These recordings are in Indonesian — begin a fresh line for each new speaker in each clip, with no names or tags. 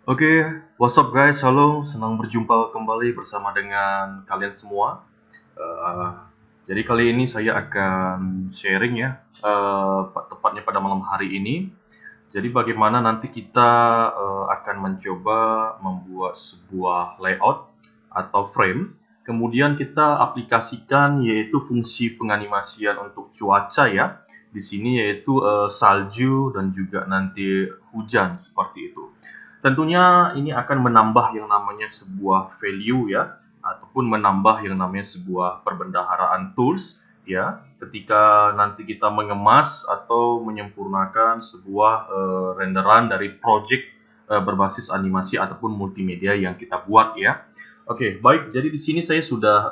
Oke, what's up guys? Halo, senang berjumpa kembali bersama dengan kalian semua. Eh, jadi kali ini saya akan sharing ya, tepatnya pada malam hari ini. Jadi bagaimana nanti kita akan mencoba membuat sebuah layout atau frame, kemudian kita aplikasikan yaitu fungsi penganimasian untuk cuaca ya. Di sini yaitu salju dan juga nanti hujan seperti itu. Tentunya ini akan menambah yang namanya sebuah value ya, ataupun menambah yang namanya sebuah perbendaharaan tools ya, ketika nanti kita mengemas atau menyempurnakan sebuah renderan dari project berbasis animasi ataupun multimedia yang kita buat ya. Oke, baik. Jadi di sini saya sudah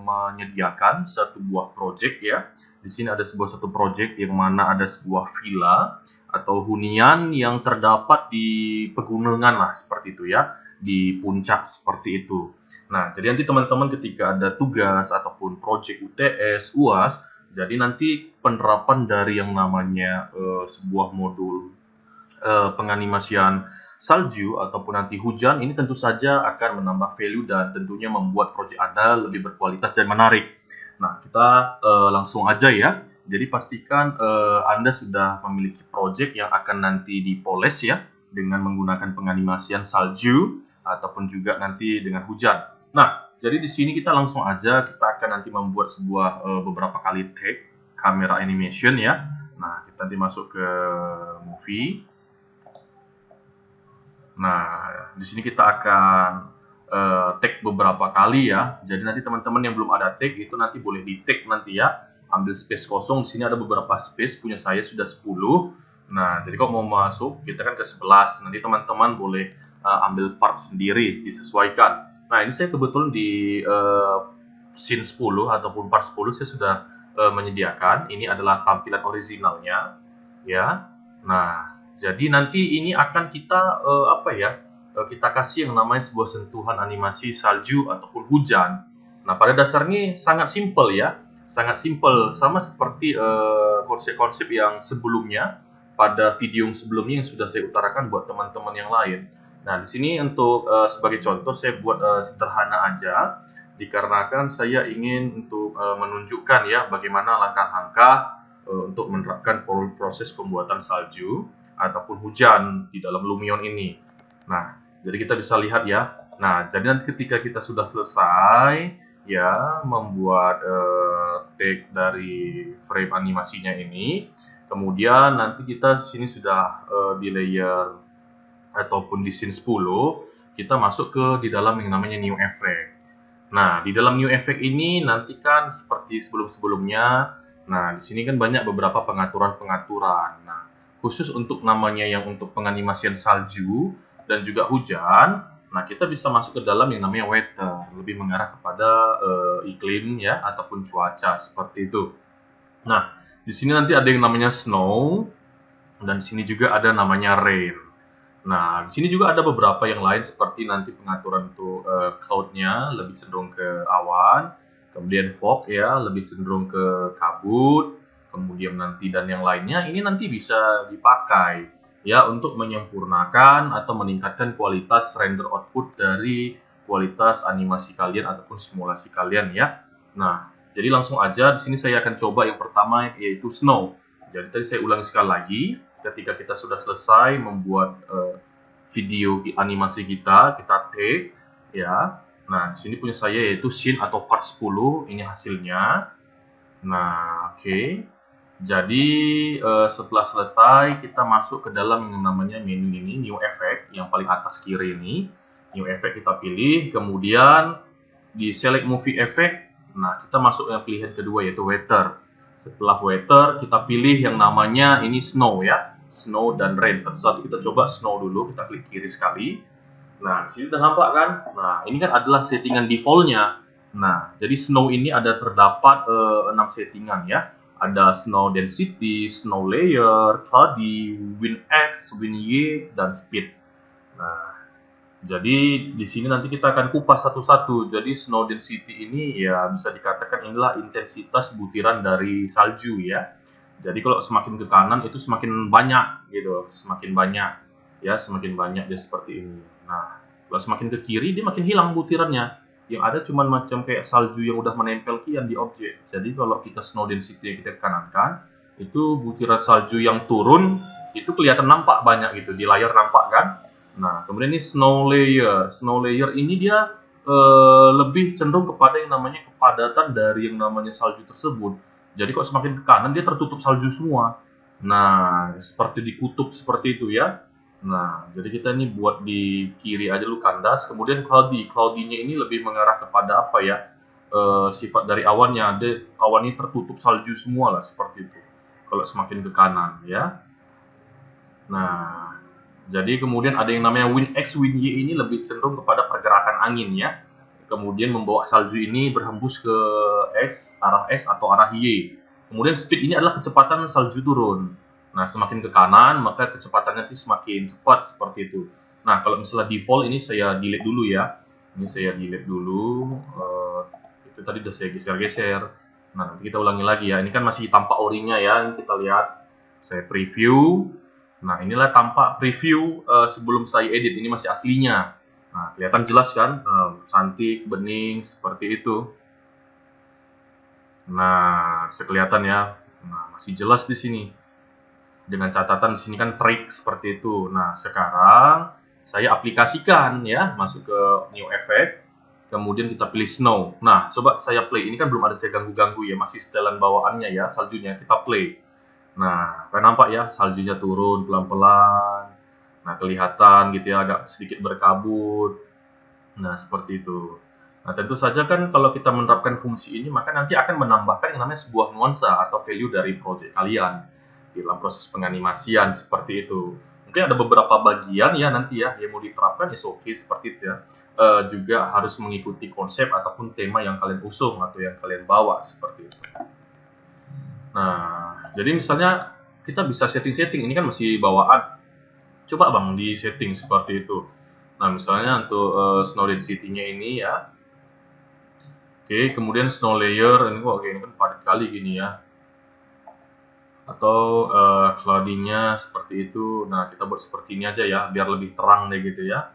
menyediakan satu buah project ya. Di sini ada satu project yang mana ada sebuah villa atau hunian yang terdapat di pegunungan lah seperti itu ya, di puncak seperti itu. Nah, jadi nanti teman-teman ketika ada tugas ataupun proyek UTS, UAS, jadi nanti penerapan dari yang namanya sebuah modul penganimasian salju ataupun nanti hujan ini tentu saja akan menambah value dan tentunya membuat proyek Anda lebih berkualitas dan menarik. Nah, kita langsung aja ya. Jadi pastikan Anda sudah memiliki proyek yang akan nanti dipoles ya dengan menggunakan penganimasian salju ataupun juga nanti dengan hujan. Nah, jadi di sini kita langsung aja kita akan nanti membuat sebuah beberapa kali take kamera animation ya. Nah, kita nanti masuk ke movie. Nah, di sini kita akan take beberapa kali ya. Jadi nanti teman-teman yang belum ada take itu nanti boleh di take nanti ya. Ambil space kosong. Di sini ada beberapa space. Punya saya sudah 10. Nah, jadi kalau mau masuk kita kan ke 11. Nanti teman-teman boleh ambil part sendiri, disesuaikan. Nah, ini saya kebetulan di scene 10 ataupun part 10 saya sudah menyediakan. Ini adalah tampilan originalnya ya. Nah, jadi nanti ini akan kita kita kasih yang namanya sebuah sentuhan animasi salju ataupun hujan. Nah, pada dasarnya sangat simpel ya, sangat simpel sama seperti konsep-konsep yang sebelumnya pada video yang sebelumnya yang sudah saya utarakan buat teman-teman yang lain. Nah, di sini untuk sebagai contoh saya buat sederhana aja, dikarenakan saya ingin untuk menunjukkan ya bagaimana langkah-langkah untuk menerapkan proses pembuatan salju ataupun hujan di dalam Lumion ini. Nah, jadi kita bisa lihat ya. Nah, jadi nanti ketika kita sudah selesai ya membuat take dari frame animasinya ini, kemudian nanti kita sini sudah di layer ataupun di scene 10, kita masuk ke di dalam yang namanya new effect. Nah, di dalam new effect ini nanti kan seperti sebelum-sebelumnya. Nah, di sini kan banyak beberapa pengaturan-pengaturan. Nah, khusus untuk namanya yang untuk penganimasian salju dan juga hujan, nah kita bisa masuk ke dalam yang namanya weather, lebih mengarah kepada iklim ya ataupun cuaca seperti itu. Nah, di sini nanti ada yang namanya snow dan di sini juga ada namanya rain. Nah, di sini juga ada beberapa yang lain seperti nanti pengaturan untuk cloud-nya lebih cenderung ke awan, kemudian fog ya lebih cenderung ke kabut, kemudian nanti dan yang lainnya ini nanti bisa dipakai ya untuk menyempurnakan atau meningkatkan kualitas render output dari kualitas animasi kalian ataupun simulasi kalian ya. Nah, jadi langsung aja di sini saya akan coba yang pertama yaitu snow. Jadi tadi saya ulangi sekali lagi, ketika kita sudah selesai membuat video animasi kita take ya. Nah, di sini punya saya yaitu scene atau part 10, ini hasilnya. Nah, oke. Jadi setelah selesai kita masuk ke dalam yang namanya menu ini, new effect yang paling atas kiri ini. New effect kita pilih, kemudian di select movie effect. Nah, kita masuk yang pilihan kedua yaitu weather. Setelah weather kita pilih yang namanya ini snow ya, snow dan rain. Satu-satu kita coba snow dulu, kita klik kiri sekali. Nah, di sini udah nampak kan? Nah, ini kan adalah settingan defaultnya. Nah, jadi snow ini ada terdapat 6 settingan ya. Ada snow density, snow layer, cloudy, wind X, wind Y, dan speed. Nah, jadi di sini nanti kita akan kupas satu-satu. Jadi snow density ini ya bisa dikatakan inilah intensitas butiran dari salju ya. Jadi kalau semakin ke kanan itu semakin banyak gitu, semakin banyak ya, semakin banyak dia seperti ini. Nah, kalau semakin ke kiri dia makin hilang butirannya. Yang ada cuman macam kayak salju yang udah menempel kian di objek. Jadi kalau kita snow density yang kita kanankan, itu butiran salju yang turun itu kelihatan nampak banyak gitu di layar, nampak kan? Nah, kemudian ini snow layer. Snow layer ini dia lebih cenderung kepada yang namanya kepadatan dari yang namanya salju tersebut. Jadi kok semakin ke kanan dia tertutup salju semua. Nah, seperti di kutub seperti itu ya. Nah, jadi kita ini buat di kiri aja dulu kandas, kemudian cloudy. Cloudy-nya ini lebih mengarah kepada apa ya? Sifat dari awannya, awan ini tertutup salju semua lah seperti itu. Kalau semakin ke kanan ya. Nah, jadi kemudian ada yang namanya wind X, wind Y ini lebih cenderung kepada pergerakan angin ya. Kemudian membawa salju ini berhembus ke arah X atau arah Y. Kemudian speed ini adalah kecepatan salju turun. Nah, semakin ke kanan, maka kecepatannya semakin cepat seperti itu. Nah, kalau misalnya default ini saya delete dulu ya. Ini saya delete dulu. Itu tadi udah saya geser-geser. Nah, nanti kita ulangi lagi ya. Ini kan masih tampak O-ringnya ya. Ini kita lihat. Saya preview. Nah, inilah tampak preview sebelum saya edit. Ini masih aslinya. Nah, kelihatan jelas kan? Cantik, bening, seperti itu. Nah, bisa kelihatan ya. Nah, masih jelas di sini. Dengan catatan di sini kan trik seperti itu. Nah, sekarang saya aplikasikan ya, masuk ke new effect, kemudian kita pilih snow. Nah, coba saya play. Ini kan belum ada saya ganggu-ganggu ya, masih setelan bawaannya ya, saljunya. Kita play. Nah, kan nampak ya, saljunya turun pelan-pelan. Nah, kelihatan gitu ya, agak sedikit berkabut. Nah, seperti itu. Nah, tentu saja kan kalau kita menerapkan fungsi ini, maka nanti akan menambahkan yang namanya sebuah nuansa atau value dari project kalian dalam proses penganimasian seperti itu. Mungkin ada beberapa bagian ya nanti ya yang mau diterapkan ya oke seperti itu ya. Juga harus mengikuti konsep ataupun tema yang kalian usung atau yang kalian bawa seperti itu. Nah, jadi misalnya kita bisa setting-setting, ini kan masih bawaan. Coba Bang di setting seperti itu. Nah, misalnya untuk snow density-nya ini ya. Oke, kemudian snow layer, ini kok ini kan padat kali gini ya. Atau cloudy-nya seperti itu. Nah, kita buat seperti ini aja ya, biar lebih terang deh gitu ya.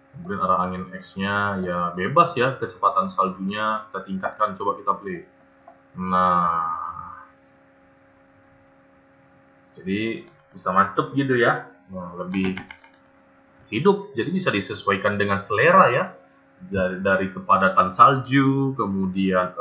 Kemudian arah angin X-nya ya bebas ya, kecepatan saljunya kita tingkatkan, coba kita play. Nah, jadi bisa mantep gitu ya. Nah, lebih hidup, jadi bisa disesuaikan dengan selera ya. Dari kepadatan salju, kemudian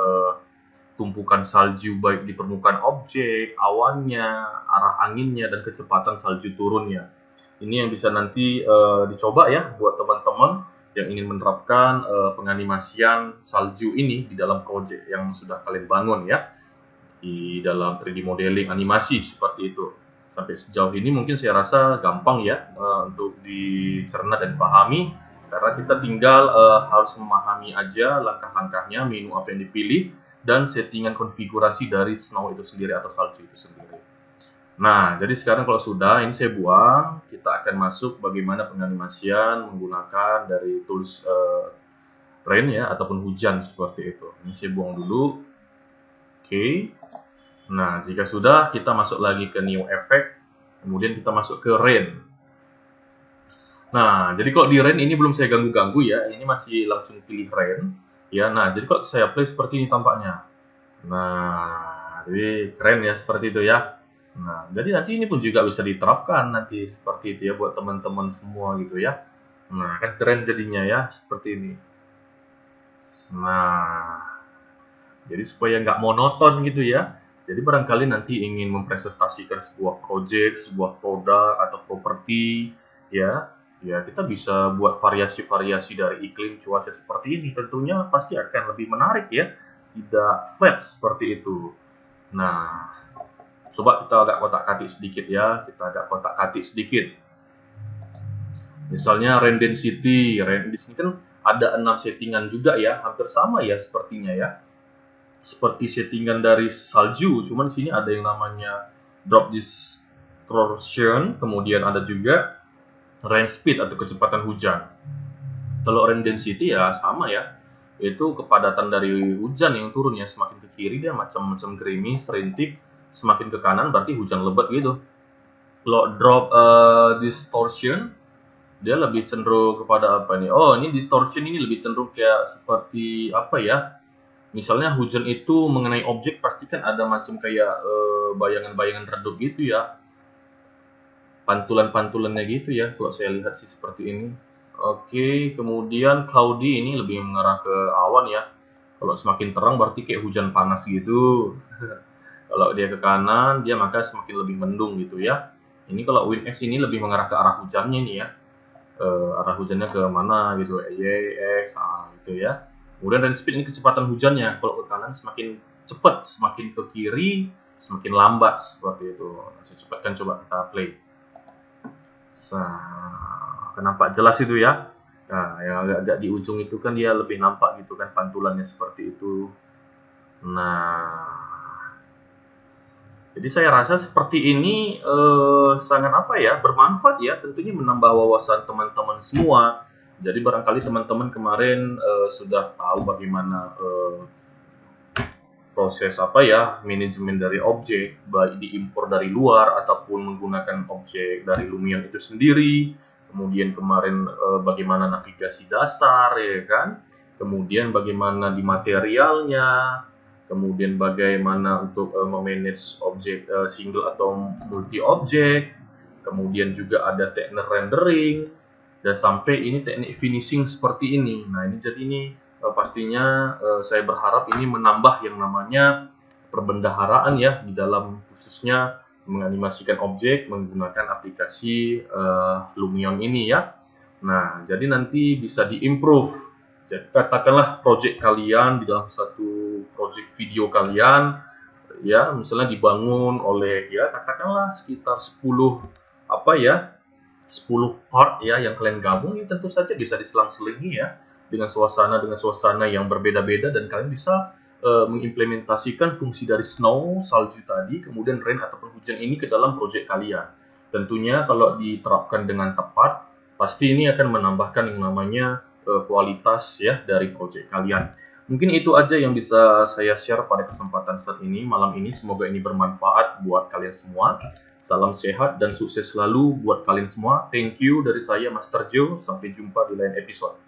tumpukan salju baik di permukaan objek, awannya, arah anginnya, dan kecepatan salju turunnya. Ini yang bisa nanti dicoba ya buat teman-teman yang ingin menerapkan penganimasian salju ini di dalam project yang sudah kalian bangun ya, di dalam 3D modeling animasi seperti itu. Sampai sejauh ini mungkin saya rasa gampang ya untuk dicerna dan dipahami, karena kita tinggal harus memahami aja langkah-langkahnya, menu apa yang dipilih, dan settingan konfigurasi dari snow itu sendiri atau salju itu sendiri. Nah, jadi sekarang kalau sudah, ini saya buang, kita akan masuk bagaimana penganimasian menggunakan dari tools rain ya, ataupun hujan seperti itu. Ini saya buang dulu. Oke. Nah, jika sudah, kita masuk lagi ke new effect, kemudian kita masuk ke rain. Nah, jadi kok di rain ini belum saya ganggu-ganggu ya, ini masih langsung pilih rain. Ya, nah jadi kok saya play seperti ini tampaknya. Nah, jadi keren ya seperti itu ya. Nah, jadi nanti ini pun juga bisa diterapkan nanti seperti itu ya buat teman-teman semua gitu ya. Nah, kan keren jadinya ya seperti ini. Nah, jadi supaya nggak monoton gitu ya. Jadi barangkali nanti ingin mempresentasikan sebuah project, sebuah produk atau properti ya. Ya, kita bisa buat variasi-variasi dari iklim cuaca seperti ini. Tentunya pasti akan lebih menarik ya. Tidak flat seperti itu. Nah, coba kita agak kotak-katik sedikit ya. Kita agak kotak-katik sedikit. Misalnya rain density. Rain density kan ada 6 settingan juga ya. Hampir sama ya sepertinya ya. Seperti settingan dari salju. Cuman di sini ada yang namanya drop distortion. Kemudian ada juga rain speed atau kecepatan hujan. Kalau rain density ya sama ya, itu kepadatan dari hujan yang turun ya, semakin ke kiri dia macam-macam gerimis, rintik, semakin ke kanan berarti hujan lebat gitu. Kalau drop distortion Dia lebih cenderung kepada apa nih? Oh, ini distortion ini lebih cenderung kayak seperti apa ya? Misalnya hujan itu mengenai objek pasti kan ada macam kayak bayangan-bayangan redup gitu ya. Pantulan-pantulannya gitu ya, kalau saya lihat sih seperti ini. Oke, kemudian cloudy ini lebih mengarah ke awan ya. Kalau semakin terang berarti kayak hujan panas gitu. Kalau dia ke kanan, dia maka semakin lebih mendung gitu ya. Ini kalau WinX ini lebih mengarah ke arah hujannya nih ya. Arah hujannya ke mana gitu, Y, X, gitu ya. Kemudian dari speed ini kecepatan hujannya. Kalau ke kanan semakin cepat, semakin ke kiri semakin lambat seperti itu. Nah, saya cepatkan coba kita play. Nampak jelas itu ya. Nah, yang agak-agak di ujung itu kan dia lebih nampak gitu kan pantulannya seperti itu. Nah, jadi saya rasa seperti ini sangat apa ya, bermanfaat ya, tentunya menambah wawasan teman-teman semua. Jadi barangkali teman-teman kemarin sudah tahu bagaimana proses apa ya, manajemen dari objek, baik diimpor dari luar ataupun menggunakan objek dari Lumion itu sendiri. Kemudian kemarin bagaimana navigasi dasar ya kan, kemudian bagaimana di materialnya, kemudian bagaimana untuk memanage objek single atau multi objek, kemudian juga ada teknik rendering, dan sampai ini teknik finishing seperti ini. Nah ini jadi ini pastinya saya berharap ini menambah yang namanya perbendaharaan ya di dalam khususnya menganimasikan objek menggunakan aplikasi Lumion ini ya. Nah, jadi nanti bisa diimprove. Jadi katakanlah project kalian di dalam satu project video kalian ya, misalnya dibangun oleh ya katakanlah sekitar 10 apa ya 10 part ya yang kalian gabung, ini tentu saja bisa diselang-selingi ya dengan suasana yang berbeda-beda, dan kalian bisa mengimplementasikan fungsi dari snow, salju tadi, kemudian rain ataupun hujan ini ke dalam project kalian. Tentunya kalau diterapkan dengan tepat, pasti ini akan menambahkan yang namanya kualitas ya dari project kalian. Mungkin itu aja yang bisa saya share pada kesempatan saat ini, malam ini. Semoga ini bermanfaat buat kalian semua. Salam sehat dan sukses selalu buat kalian semua. Thank you dari saya, Master Joe. Sampai jumpa di lain episode.